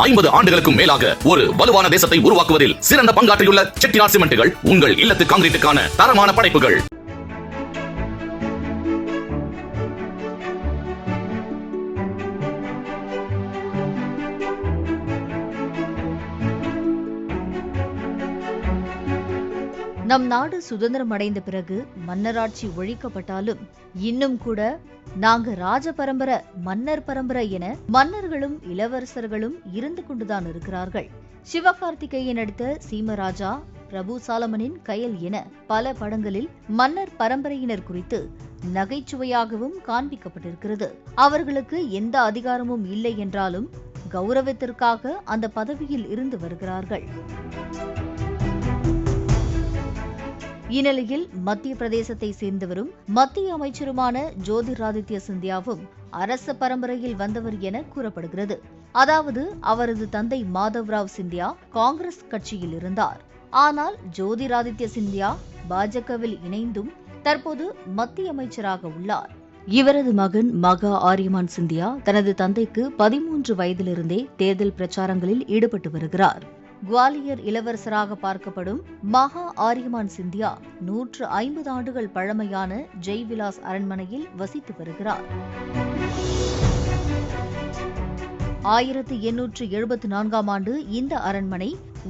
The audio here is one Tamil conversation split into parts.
50 ஆண்டுகளுக்கும் மேலாக ஒரு வலுவான தேசத்தை உருவாக்குவதில் சிறந்த பங்காற்றியுள்ள செட்டிநாட் சிமெண்ட்டுகள் உங்கள் இல்லத்து கான்கிரீட்டுக்கான தரமான படைப்புகள். நம் நாடு சுதந்திரம் அடைந்த பிறகு மன்னராட்சி ஒழிக்கப்பட்டாலும் இன்னும் கூட நாங்க ராஜ பரம்பரை, மன்னர் பரம்பரை என மன்னர்களும் இளவரசர்களும் இருந்து கொண்டுதான் இருக்கிறார்கள். சிவகார்த்திகேயன் நடித்த சீமராஜா, பிரபு சாலமனின் கயல் என பல படங்களில் மன்னர் பரம்பரையினர் குறித்து நகைச்சுவையாகவும் காண்பிக்கப்பட்டிருக்கிறது. அவர்களுக்கு எந்த அதிகாரமும் இல்லை என்றாலும் கௌரவத்திற்காக அந்த பதவியில் இருந்து வருகிறார்கள். இந்நிலையில் மத்திய பிரதேசத்தை சேர்ந்தவரும் மத்திய அமைச்சருமான ஜோதிராதித்ய சிந்தியாவும் அரச பரம்பரையில் வந்தவர் என கூறப்படுகிறது. அதாவது அவரது தந்தை மாதவ்ராவ் சிந்தியா காங்கிரஸ் கட்சியில் இருந்தார். ஆனால் ஜோதிராதித்ய சிந்தியா பாஜகவில் இணைந்தும் தற்போது மத்திய அமைச்சராக உள்ளார். இவரது மகன் மகா ஆரியமான் சிந்தியா தனது தந்தைக்கு 13 வயதிலிருந்தே தேர்தல் பிரச்சாரங்களில் ஈடுபட்டு வருகிறார். குவாலியர் இளவரசராக பார்க்கப்படும் மகா ஆரியமான் சிந்தியா 150 ஆண்டுகள் பழமையான ஜெய்விலாஸ் அரண்மனையில் வசித்து வருகிறார். 1874ஆம் ஆண்டு இந்த அரண்மனை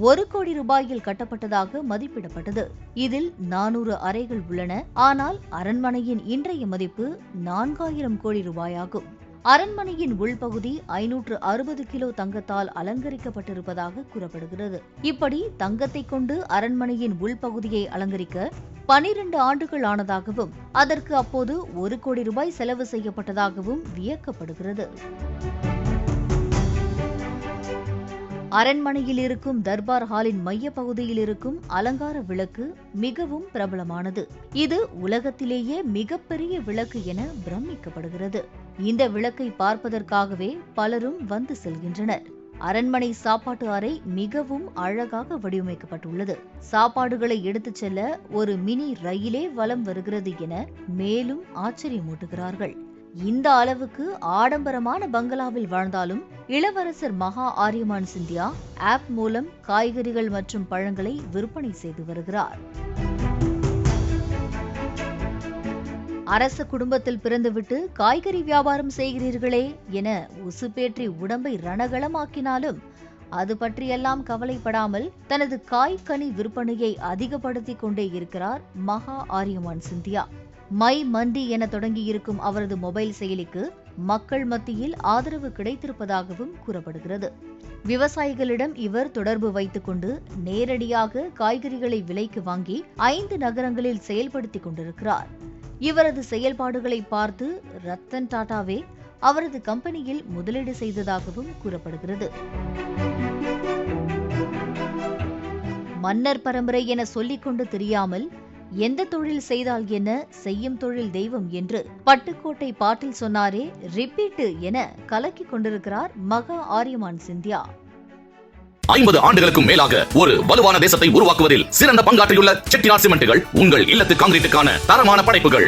1 கோடி ரூபாயில் கட்டப்பட்டதாக மதிப்பிடப்பட்டது. இதில் 400 அறைகள் உள்ளன. ஆனால் அரண்மனையின் இன்றைய மதிப்பு 4000 கோடி ரூபாயாகும். அரண்மனையின் உள்பகுதி 560 கிலோ தங்கத்தால் அலங்கரிக்கப்பட்டிருப்பதாக கூறப்படுகிறது. இப்படி தங்கத்தை கொண்டு அரண்மனையின் உள்பகுதியை அலங்கரிக்க 12 ஆண்டுகள் ஆனதாகவும் அதற்கு அப்போது 1 கோடி ரூபாய் செலவு செய்யப்பட்டதாகவும் வியக்கப்படுகிறது. அரண்மனையில் இருக்கும் தர்பார் ஹாலின் மைய பகுதியில் இருக்கும் அலங்கார விளக்கு மிகவும் பிரபலமானது. இது உலகத்திலேயே மிகப்பெரிய விளக்கு என பிரமிக்கப்படுகிறது. இந்த விளக்கை பார்ப்பதற்காகவே பலரும் வந்து செல்கின்றனர். அரண்மனை சாப்பாட்டு அறை மிகவும் அழகாக வடிவமைக்கப்பட்டுள்ளது. சாப்பாடுகளை எடுத்துச் செல்ல ஒரு மினி ரயிலே வலம் வருகிறது என மேலும் ஆச்சரியமூட்டுகிறார்கள். இந்த அளவுக்கு ஆடம்பரமான பங்களாவில் வாழ்ந்தாலும் இளவரசர் மகா ஆரியமான் சிந்தியா ஆப் மூலம் காய்கறிகள் மற்றும் பழங்களை விற்பனை செய்து வருகிறார். அரச குடும்பத்தில் பிறந்துவிட்டு காய்கறி வியாபாரம் செய்கிறீர்களே என உசுப்பேற்றி உடம்பை ரணகளமாக்கினாலும் அது பற்றியெல்லாம் கவலைப்படாமல் தனது காய்கனி விற்பனையை அதிகப்படுத்திக் கொண்டே இருக்கிறார் மகா ஆரியமான் சிந்தியா. மை மண்டி என தொடங்கியிருக்கும் அவரது மொபைல் செயலிக்கு மக்கள் மத்தியில் ஆதரவு கிடைத்திருப்பதாகவும் கூறப்படுகிறது. விவசாயிகளிடம் இவர் தொடர்பு வைத்துக் கொண்டு நேரடியாக காய்கறிகளை விலைக்கு வாங்கி 5 நகரங்களில் செயல்படுத்திக் கொண்டிருக்கிறார். இவரது செயல்பாடுகளை பார்த்து ரத்தன் டாடாவே அவரது கம்பெனியில் முதலீடு செய்ததாகவும் கூறப்படுகிறது. மன்னர் பரம்பரை என சொல்லிக்கொண்டு தெரியாமல் எந்த தொழில் செய்தால் என்ன, செய்யும் தொழில் தெய்வம் என்று பட்டுக்கோட்டை பாட்டில் சொன்னாரே ரிப்பீட்டு என கலக்கிக் கொண்டிருக்கிறார் மகா ஆரியமான் சிந்தியா. 50 ஆண்டுகளுக்கும் மேலாக ஒரு வலுவான தேசத்தை உருவாக்குவதில் சிறந்த பங்காற்றியுள்ள செட்டிநாட் சிமெண்ட்டுகள் உங்கள் இல்லத்து கான்கிரீட்டுக்கான தரமான படைப்புகள்.